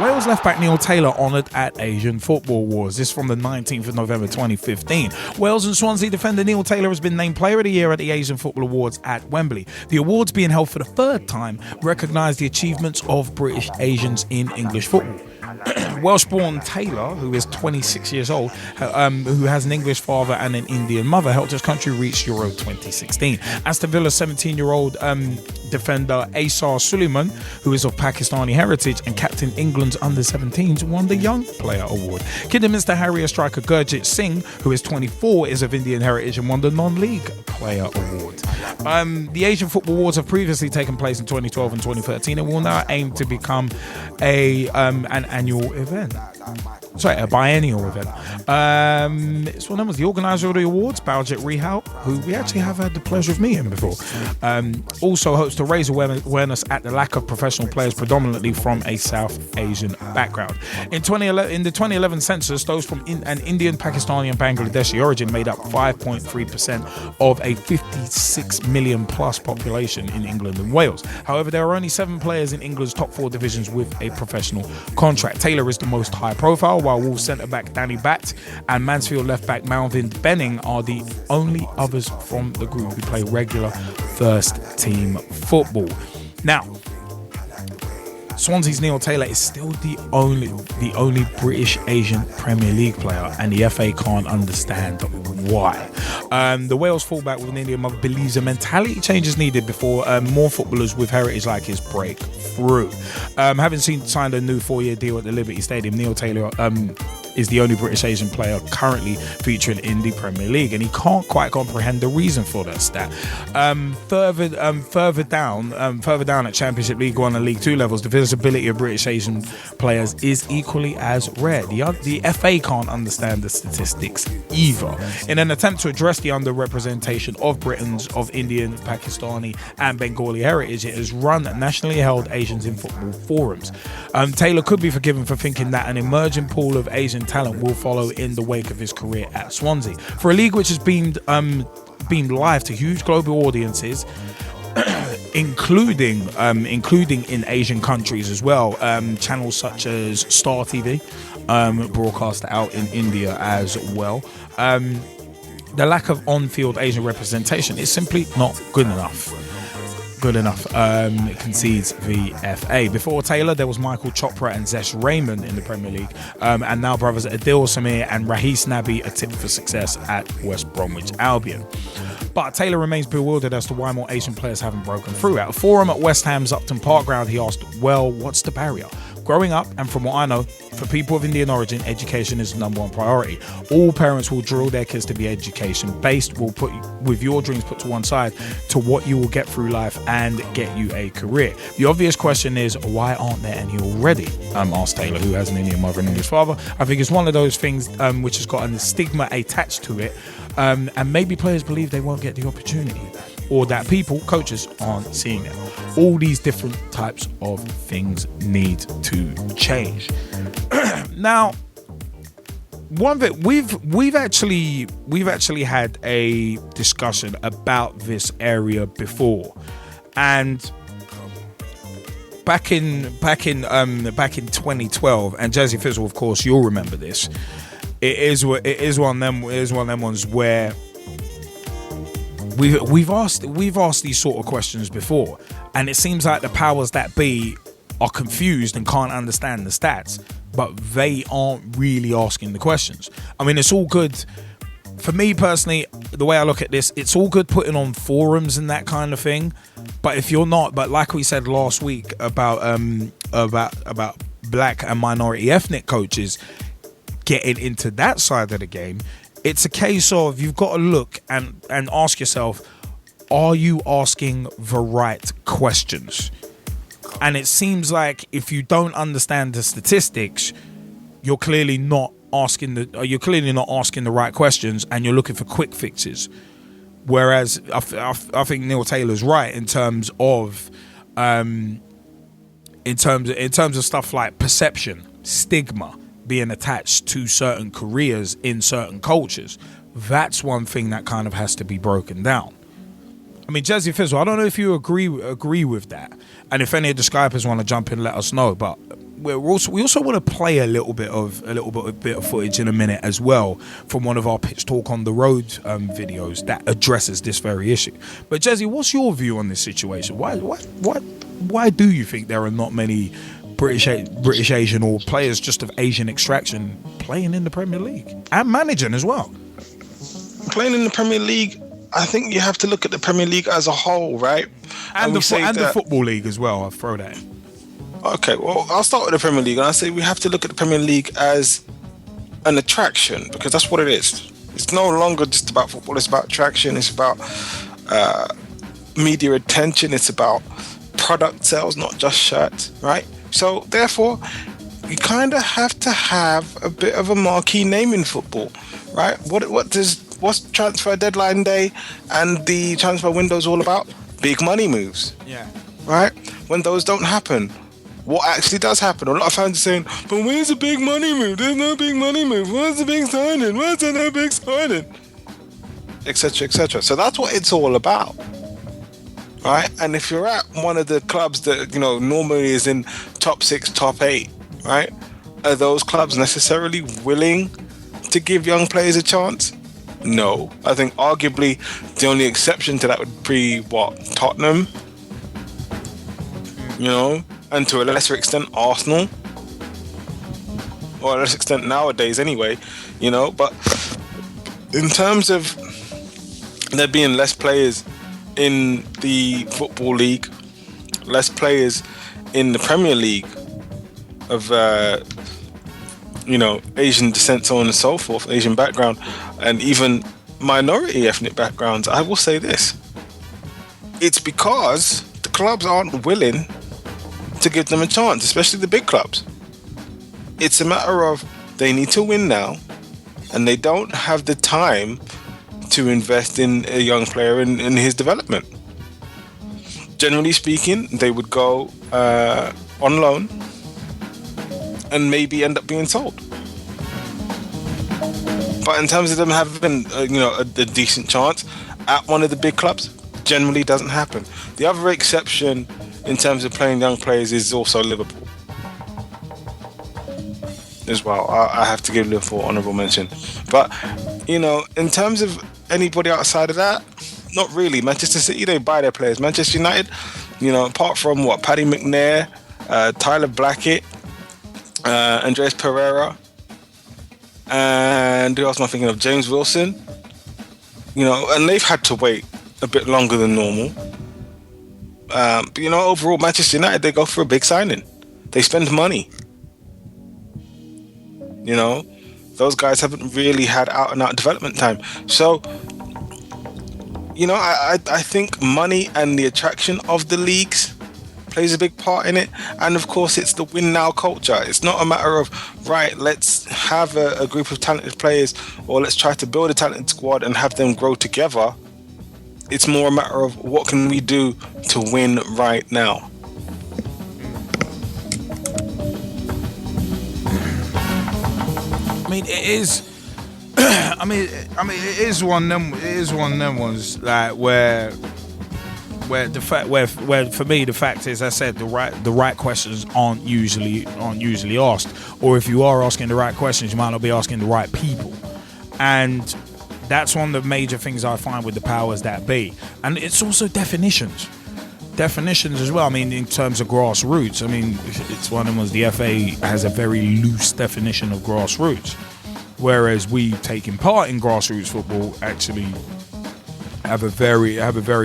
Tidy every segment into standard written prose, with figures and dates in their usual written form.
Wales left-back Neil Taylor honoured at Asian Football Awards. This from the 19th of November 2015. Wales and Swansea defender Neil Taylor has been named Player of the Year at the Asian Football Awards at Wembley. The awards, being held for the third time, recognise the achievements of British Asians in English football. Welsh-born Taylor, who is 26 years old, who has an English father and an Indian mother, helped his country reach Euro 2016. Aston Villa's 17-year-old defender Asar Suleiman, who is of Pakistani heritage and captain England's under-17s, won the Young Player Award. Kidderminster Harrier striker Gurjit Singh, who is 24, is of Indian heritage and won the Non-League Player Award. The Asian Football Awards have previously taken place in 2012 and 2013 and will now aim to become an annual event. Sorry, a biennial event. It's one of them. The organizer of the awards, Baljit Rehal, who we actually have had the pleasure of meeting before, also hopes to raise awareness at the lack of professional players predominantly from a South Asian background. In the 2011 census, those from an Indian, Pakistani and Bangladeshi origin made up 5.3% of a 56 million plus population in England and Wales. However, there are only 7 players in England's top 4 divisions with a professional contract. Taylor is the most high profile, while Wolves centre-back Danny Batt and Mansfield left-back Malvin Benning are the only others from the group who play regular first-team football. Now, Swansea's Neil Taylor is still the only British Asian Premier League player, and the FA can't understand why. The Wales fullback with an Indian mother believes a mentality change is needed before more footballers with heritage like his break through. Having signed a new 4-year deal at the Liberty Stadium, Neil Taylor is the only British Asian player currently featuring in the Premier League, and he can't quite comprehend the reason for that stat. Further down at Championship, League 1 and League 2 levels, the visibility of British Asian players is equally as rare. The FA can't understand the statistics either. In an attempt to address the underrepresentation of Britons of Indian, Pakistani and Bengali heritage, it has run nationally held Asians in football forums. Taylor could be forgiven for thinking that an emerging pool of Asian talent will follow in the wake of his career at Swansea. For a league which has beamed live to huge global audiences, including in Asian countries as well, channels such as Star TV broadcast out in India as well. The lack of on-field Asian representation is simply not good enough. Concedes VFA. Before Taylor, there was Michael Chopra and Zesh Raymond in the Premier League, and now brothers Adil Samir and Rahis Nabi are tipped for success at West Bromwich Albion. But Taylor remains bewildered as to why more Asian players haven't broken through. At a forum at West Ham's Upton Park ground, he asked, well, what's the barrier? Growing up, and from what I know, for people of Indian origin, education is the number one priority. All parents will drill their kids to be education-based, will put with your dreams put to one side to what you will get through life and get you a career. The obvious question is, why aren't there any already? Asked Taylor, who has an Indian mother and English father. I think it's one of those things which has got a stigma attached to it, and maybe players believe they won't get the opportunity, or that coaches aren't seeing it. All these different types of things need to change. Now, one of it, we've actually had a discussion about this area before, and back in 2012, and Gezzie Fizzle, of course, you'll remember this. It is one of them ones where we've asked these sort of questions before, and it seems like the powers that be are confused and can't understand the stats, but they aren't really asking the questions. I mean, it's all good. For me personally, the way I look at this, it's all good putting on forums and that kind of thing, but if you're not, but like we said last week about black and minority ethnic coaches getting into that side of the game, it's a case of you've got to look and ask yourself, are you asking the right questions? And it seems like if you don't understand the statistics, you're clearly not asking the right questions, and you're looking for quick fixes. Whereas I think Neil Taylor's right in terms of stuff like perception, stigma being attached to certain careers in certain cultures. That's one thing that kind of has to be broken down. I mean, Gezzie Fizzle, I don't know if you agree with that, and if any of the Skypers want to jump in, let us know. But we also want to play a little bit of footage in a minute as well from one of our Pitch Talk on the Road videos that addresses this very issue. But Gezzie, what's your view on this situation? Why do you think there are not many British Asian or players just of Asian extraction playing in the Premier League and managing as well? Playing in the Premier League, I think you have to look at the Premier League as a whole, right? And the Football League as well. I'll throw that in. Okay, well, I'll start with the Premier League, and I say we have to look at the Premier League as an attraction, because that's what it is. It's no longer just about football. It's about attraction. It's about media attention. It's about product sales, not just shirts, right? So therefore, you kind of have to have a bit of a marquee name in football, right? What's transfer deadline day and the transfer window is all about? Big money moves. Yeah. Right? When those don't happen, what actually does happen? A lot of fans are saying, but where's the big money move? There's no big money move. Where's the big signing? Where's the no big signing? Etc., etc. So that's what it's all about. Right? And if you're at one of the clubs that, normally is in top 6, top 8, right? Are those clubs necessarily willing to give young players a chance? No. I think arguably the only exception to that would be Tottenham, and to a lesser extent Arsenal, or a lesser extent nowadays anyway, but in terms of there being less players in the Football League, less players in the Premier League of Asian descent, so on and so forth, Asian background, and even minority ethnic backgrounds, I will say this: it's because the clubs aren't willing to give them a chance, especially the big clubs. It's a matter of they need to win now, and they don't have the time to invest in a young player in his development. Generally speaking, they would go on loan and maybe end up being sold. But in terms of them having a decent chance at one of the big clubs, generally doesn't happen. The other exception in terms of playing young players is also Liverpool as well. I have to give Liverpool honourable mention. But in terms of anybody outside of that, not really. Manchester City, they buy their players. Manchester United, apart from Paddy McNair, Tyler Blackett, Andreas Pereira, and who else am I thinking of? James Wilson. And they've had to wait a bit longer than normal. But overall, Manchester United, they go for a big signing. They spend money. Those guys haven't really had out-and-out development time. So, I think money and the attraction of the leagues plays a big part in it. And of course, it's the win now culture. It's not a matter of, right, let's have a group of talented players, or let's try to build a talented squad and have them grow together. It's more a matter of what can we do to win right now. I mean, it is. It is one of them ones like where for me the fact is, I said the right questions aren't usually asked, or if you are asking the right questions, you might not be asking the right people, and that's one of the major things I find with the powers that be. And it's also definitions as well. I mean, in terms of grassroots, it's one of them. The FA has a very loose definition of grassroots, whereas we taking part in grassroots football actually have a very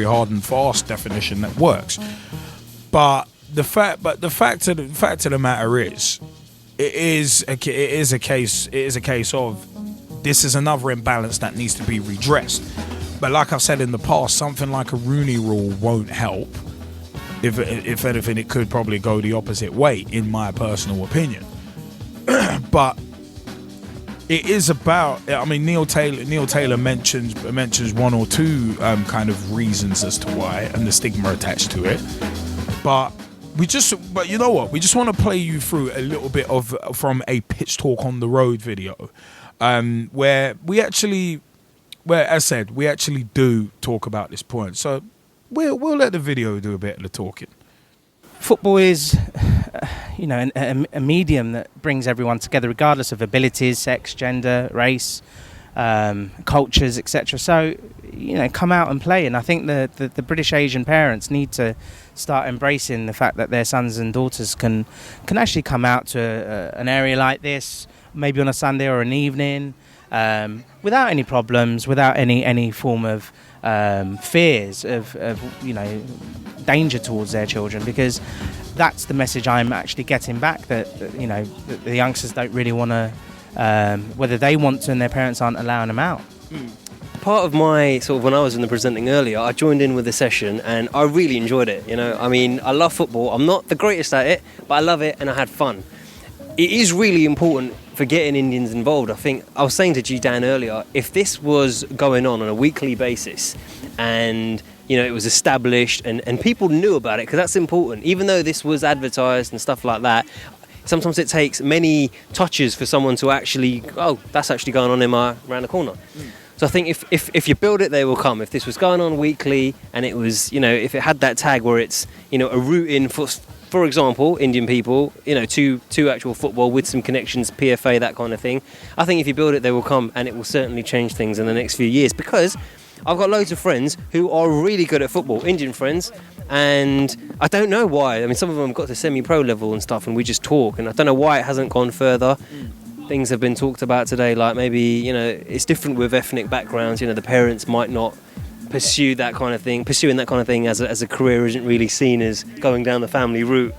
hard and fast definition that works. But the fact of the matter is, it is a case of this is another imbalance that needs to be redressed. But like I've said in the past, something like a Rooney Rule won't help. If anything, it could probably go the opposite way, in my personal opinion. But it is about. Neil Taylor mentions one or two kind of reasons as to why, and the stigma attached to it. But you know what? We just want to play you through a little bit from a Pitch Talk on the Road video, where as said, we actually do talk about this point. So we'll let the video do a bit of the talking. Football is, a medium that brings everyone together, regardless of abilities, sex, gender, race, cultures, etc. So, come out and play. And I think the British Asian parents need to start embracing the fact that their sons and daughters can actually come out to an area like this, maybe on a Sunday or an evening, without any problems, without any form of fears of danger towards their children, because that's the message I'm actually getting back, that the youngsters don't really want to, whether they want to and their parents aren't allowing them out. Part of my when I was in the presenting earlier, I joined in with the session and I really enjoyed it. I love football. I'm not the greatest at it, but I love it and I had fun. It is really important for getting Indians involved. I think I was saying to Gman earlier, if this was going on a weekly basis and it was established and people knew about it, because that's important. Even though this was advertised and stuff like that, sometimes it takes many touches for someone to actually, that's actually going on around the corner. So I think if you build it, they will come. If this was going on weekly and it was, if it had that tag where it's, a route in for example, Indian people, to actual football with some connections, PFA, that kind of thing. I think if you build it, they will come, and it will certainly change things in the next few years, because I've got loads of friends who are really good at football, Indian friends, and I don't know why. Some of them got to semi-pro level and stuff, and we just talk, and I don't know why it hasn't gone further. Things have been talked about today, like maybe, it's different with ethnic backgrounds, the parents might not pursue that kind of thing. Pursuing that kind of thing as a career isn't really seen as going down the family route.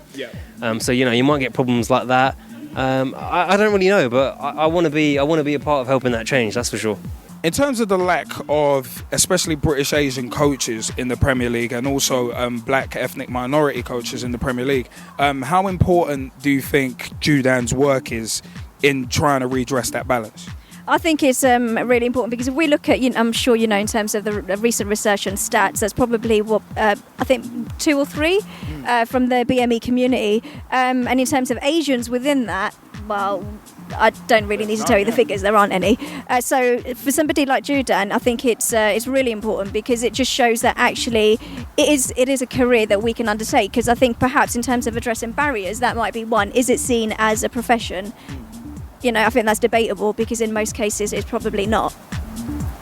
So you might get problems like that. I don't really know, but I want to be a part of helping that change. That's for sure. In terms of the lack of, especially British Asian coaches in the Premier League, and also black ethnic minority coaches in the Premier League, how important do you think Gman's work is in trying to redress that balance? I think it's really important, because if we look at, I'm sure in terms of the recent research and stats, there's probably I think 2 or 3 from the BME community, and in terms of Asians within that, well, I don't really need to tell you the figures, there aren't any. So for somebody like Gman, I think it's really important, because it just shows that actually it is a career that we can undertake. Because I think perhaps in terms of addressing barriers, that might be one. Is it seen as a profession? I think that's debatable, because in most cases it's probably not.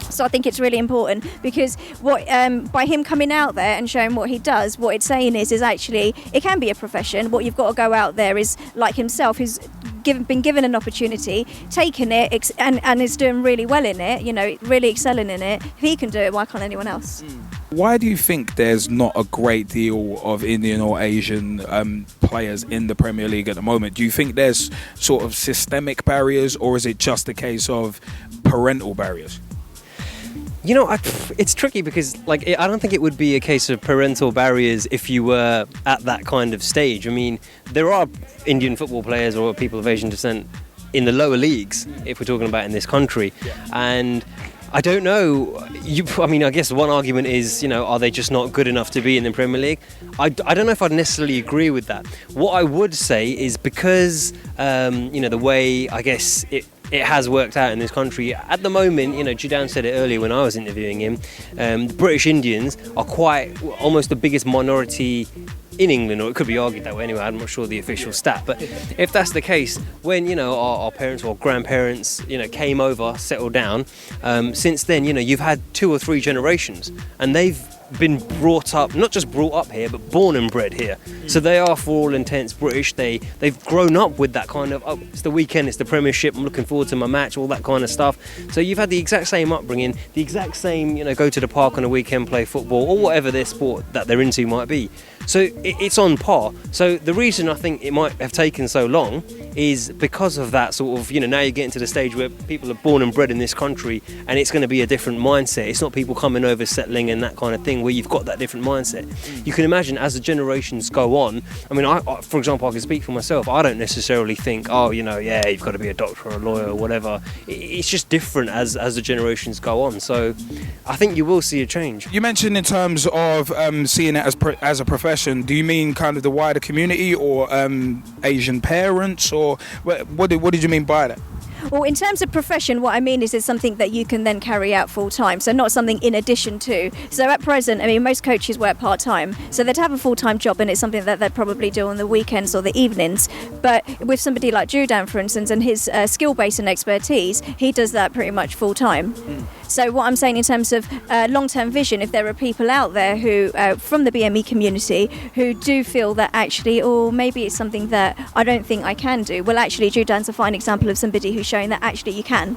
So I think it's really important, because what by him coming out there and showing what he does, what it's saying is actually it can be a profession. What you've got to go out there is like himself, who's been given an opportunity, taken it, and is doing really well in it, really excelling in it. If he can do it, why can't anyone else? Why do you think there's not a great deal of Indian or Asian players in the Premier League at the moment? Do you think there's sort of systemic barriers, or is it just a case of parental barriers? It's tricky, because I don't think it would be a case of parental barriers if you were at that kind of stage. There are Indian football players or people of Asian descent in the lower leagues, if we're talking about in this country, and I don't know. I guess one argument is, are they just not good enough to be in the Premier League? I don't know if I'd necessarily agree with that. What I would say is, because the way I guess it has worked out in this country at the moment, Gman said it earlier when I was interviewing him, the British Indians are quite almost the biggest minority in England, or it could be argued that way anyway. I'm not sure the official stat, but if that's the case, when our parents or grandparents came over, settled down, since then you've had 2 or 3 generations, and they've been brought up, not just brought up here, but born and bred here. So they are, for all intents, British. They've grown up with that kind of, it's the weekend, it's the Premiership, I'm looking forward to my match, all that kind of stuff. So you've had the exact same upbringing, the exact same, go to the park on a weekend, play football, or whatever their sport that they're into might be. So it's on par. So the reason I think it might have taken so long is because of that sort of, now you're getting to the stage where people are born and bred in this country, and it's going to be a different mindset. It's not people coming over, settling and that kind of thing, where you've got that different mindset. You can imagine as the generations go on, I for example, I can speak for myself, I don't necessarily think, you've got to be a doctor or a lawyer or whatever. It's just different as the generations go on. So I think you will see a change. You mentioned in terms of seeing it as a profession, do you mean kind of the wider community, or Asian parents, or what did you mean by that? Well, in terms of profession, what I mean is it's something that you can then carry out full time, so not something in addition to. So at present, I mean, most coaches work part time, so they'd have a full time job, and it's something that they'd probably do on the weekends or the evenings. But with somebody like Judan, for instance, and his skill base and expertise, he does that pretty much full time. So what I'm saying in terms of long-term vision, if there are people out there who, from the BME community, who do feel that actually, or maybe it's something that I don't think I can do, well, actually, Judan's a fine example of somebody who's showing that actually you can.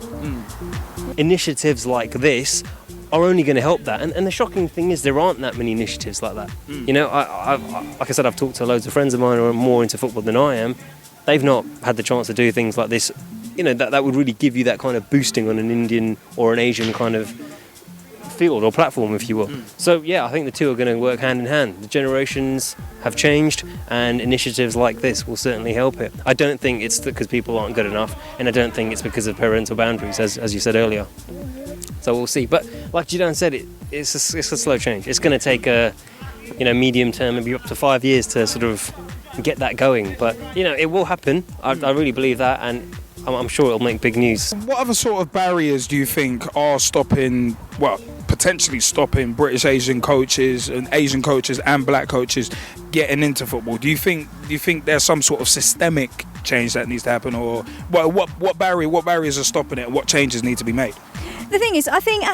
Initiatives like this are only going to help that. And the shocking thing is there aren't that many initiatives like that. You know, I like I said, I've talked to loads of friends of mine who are more into football than I am. They've not had the chance to do things like this. You know, that would really give you that kind of boosting on an Indian or an Asian kind of field or platform, if you will. So, yeah, I think the two are going to work hand in hand. The generations have changed, and initiatives like this will certainly help it. I don't think it's because people aren't good enough, and I don't think it's because of parental boundaries, as you said earlier. So we'll see. But like Judan said, it's a slow change. It's going to take a medium term, maybe up to 5 years to sort of get that going. But, it will happen. I really believe that, and I'm sure it'll make big news. What other sort of barriers do you think are potentially stopping British Asian coaches and black coaches getting into football? Do you think there's some sort of systemic change that needs to happen, or what barriers are stopping it, and what changes need to be made? The thing is, I think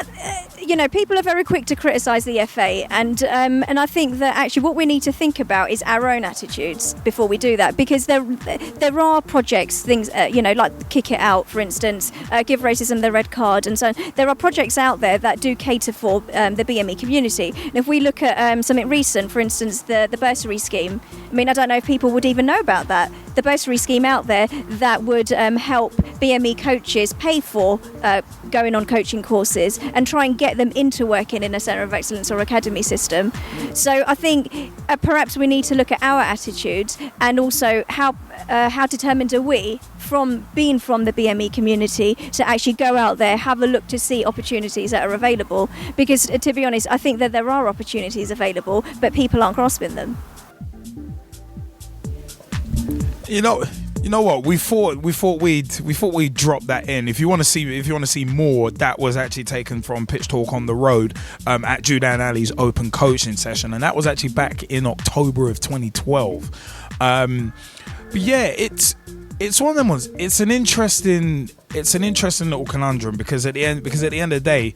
people are very quick to criticise the FA, and I think that actually what we need to think about is our own attitudes before we do that, because there are projects, things like Kick It Out, for instance, Give Racism the Red Card, and so on. There are projects out there that do cater for the BME community. And if we look at something recent, for instance, the bursary scheme, I mean, I don't know if people would even know about that. The bursary scheme out there that would help BME coaches pay for going on coaching courses and try and get them into working in a centre of excellence or academy system. So I think perhaps we need to look at our attitudes, and also how determined are we from being from the BME community to actually go out there, have a look to see opportunities that are available, because to be honest, I think that there are opportunities available, but people aren't grasping them. You know what? We thought we'd drop that in. If you want to see more, that was actually taken from Pitch Talk on the Road at Judan Ali's open coaching session, and that was actually back in October of 2012. But yeah, it's one of them ones. It's an interesting little conundrum, because at the end of the day,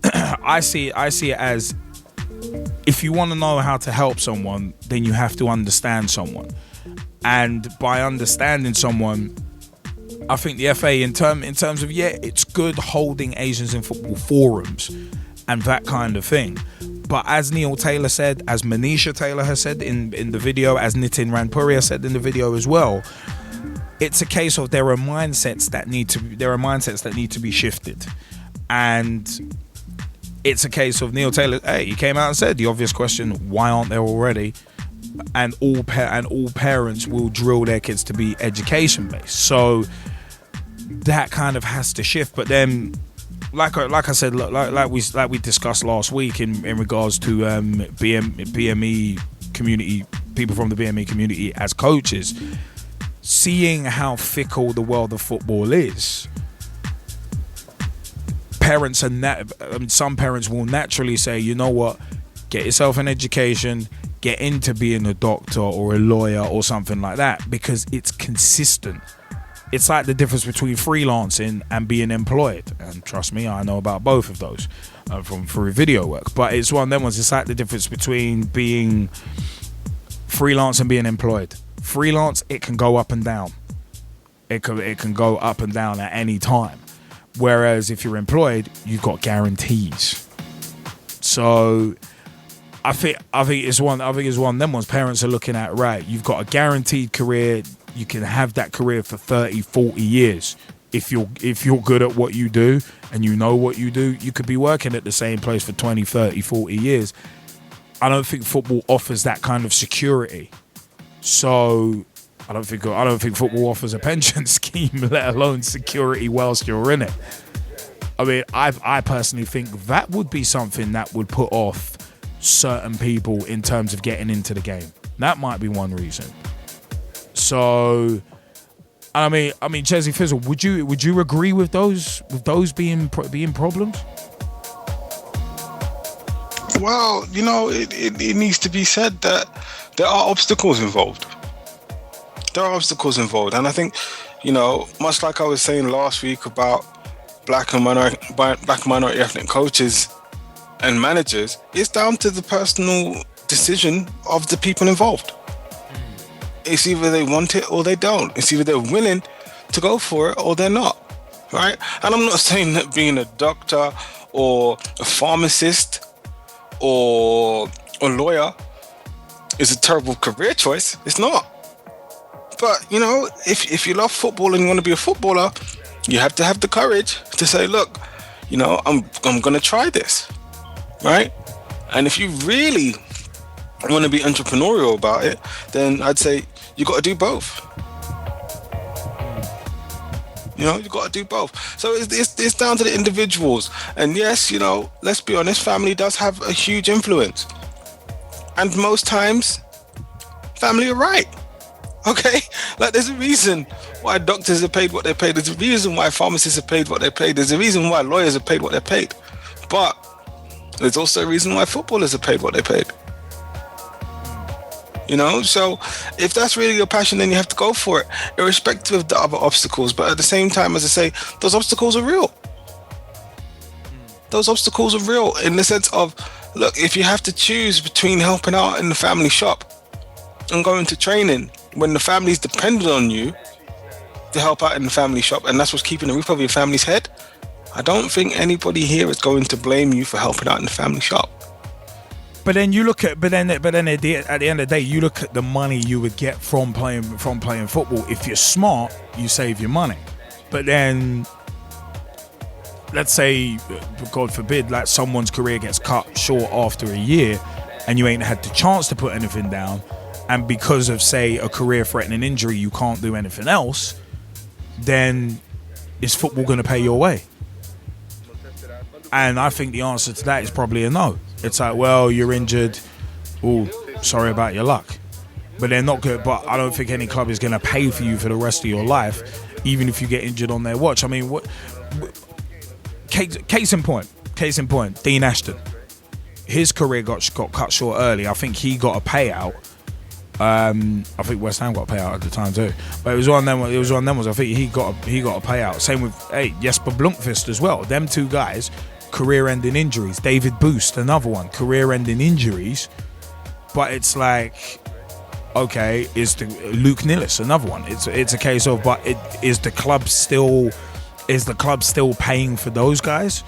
I see it as, if you want to know how to help someone, then you have to understand someone. And by understanding someone, I think the FA, in terms of, it's good holding Asians in football forums and that kind of thing. But as Neil Taylor said, as Manisha Taylor has said in the video, as Nitin Ranpuri has said in the video as well, it's a case of there are mindsets that need to be shifted. And it's a case of Neil Taylor, he came out and said the obvious question, why aren't there already? And all parents will drill their kids to be education based, so that kind of has to shift. But then, like I said, like we discussed last week in regards to BME community, people from the BME community as coaches, seeing how fickle the world of football is, parents some parents will naturally say, you know what, get yourself an education, get into being a doctor or a lawyer or something like that, because it's consistent. It's like the difference between freelancing and being employed, and trust me, I know about both of those from through video work. But it's one of them ones. It's like the difference between being freelance and being employed. Freelance, it can go up and down. It can go up and down at any time. Whereas if you're employed, you've got guarantees. So I think it's one of them ones. Parents are looking at, right, you've got a guaranteed career. You can have that career for 30, 40 years. If you're good at what you do and you know what you do, you could be working at the same place for 20, 30, 40 years. I don't think football offers that kind of security. So I don't think football offers a pension scheme, let alone security whilst you're in it. I mean, I personally think that would be something that would put off certain people in terms of getting into the game. That might be one reason. So I mean, Gezzie Fizzle, would you agree with those being problems? Well, it needs to be said that there are obstacles involved. And I think, much like I was saying last week about black and minority ethnic coaches and managers, it's down to the personal decision of the people involved. It's either they want it or they don't. It's either they're willing to go for it or they're not, right? And I'm not saying that being a doctor or a pharmacist or a lawyer is a terrible career choice. It's not. But, if you love football and you want to be a footballer, you have to have the courage to say, look, I'm going to try this, right? And if you really want to be entrepreneurial about it, then I'd say you got to do both. You got to do both. So it's down to the individuals. And yes, let's be honest, family does have a huge influence. And most times, family are right. Okay? Like, there's a reason why doctors are paid what they're paid. There's a reason why pharmacists are paid what they're paid. There's a reason why lawyers are paid what they're paid. But there's also a reason why footballers are paid what they're paid. So if that's really your passion, then you have to go for it, irrespective of the other obstacles. But at the same time, as I say, those obstacles are real. Those obstacles are real in the sense of, look, if you have to choose between helping out in the family shop and going to training when the family's dependent on you to help out in the family shop, and that's what's keeping the roof over your family's head, I don't think anybody here is going to blame you for helping out in the family shop. But then you look at, but then at the end of the day, you look at the money you would get from playing football. If you're smart, you save your money. But then, let's say, God forbid, like someone's career gets cut short after a year, and you ain't had the chance to put anything down, and because of, say, a career-threatening injury, you can't do anything else. Then, is football going to pay your way? And I think the answer to that is probably a no. It's like, well, you're injured. Oh, sorry about your luck. But they're not good. But I don't think any club is going to pay for you for the rest of your life, even if you get injured on their watch. I mean, case in point, Dean Ashton. His career got cut short early. I think he got a payout. I think West Ham got a payout at the time too. But it was one of them ones. I think he got a payout. Same with Jesper Blomqvist as well. Them two guys, career-ending injuries. David Boost, another one, career-ending injuries. But it's like, okay, Luke Nillis, another one. It's a case of, but is the club still paying for those guys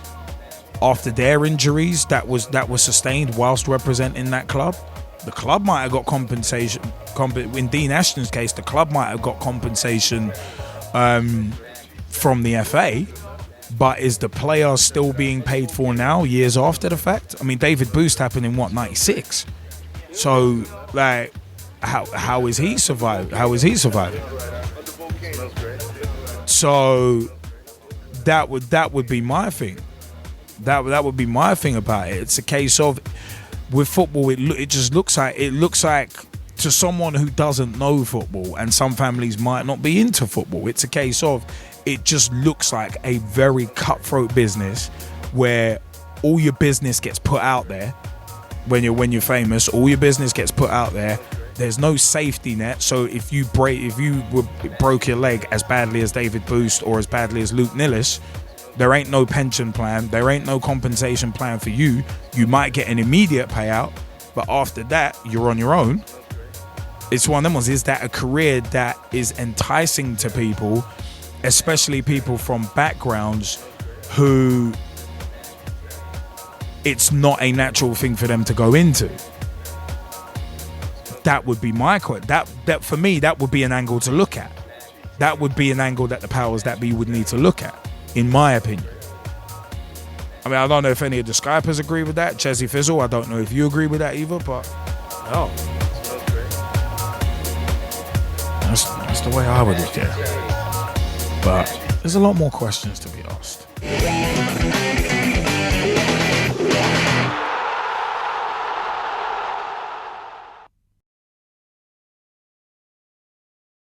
after their injuries that was sustained whilst representing that club? The club might have got compensation. In Dean Ashton's case, the club might have got compensation from the FA. But is the player still being paid for now, years after the fact? I mean, David Boost happened in 96. So, like, how is he surviving? So that would be my thing. That would be my thing about it. It's a case of, with football, it just looks like to someone who doesn't know football, and some families might not be into football, it's a case of, it just looks like a very cutthroat business where all your business gets put out there. When you're famous, all your business gets put out there. There's no safety net. So if you broke your leg as badly as David Boost or as badly as Luke Nillis, there ain't no pension plan. There ain't no compensation plan for you. You might get an immediate payout, but after that, you're on your own. It's one of them ones. Is that a career that is enticing to people, especially people from backgrounds who it's not a natural thing for them to go into? That would be my question. That for me, that would be an angle to look at. That would be an angle that the powers that be would need to look at, in my opinion. I mean, I don't know if any of the Skypers agree with that. Gezzie Fizzle, I don't know if you agree with that either, but that's the way I would look at it. But there's a lot more questions to be asked.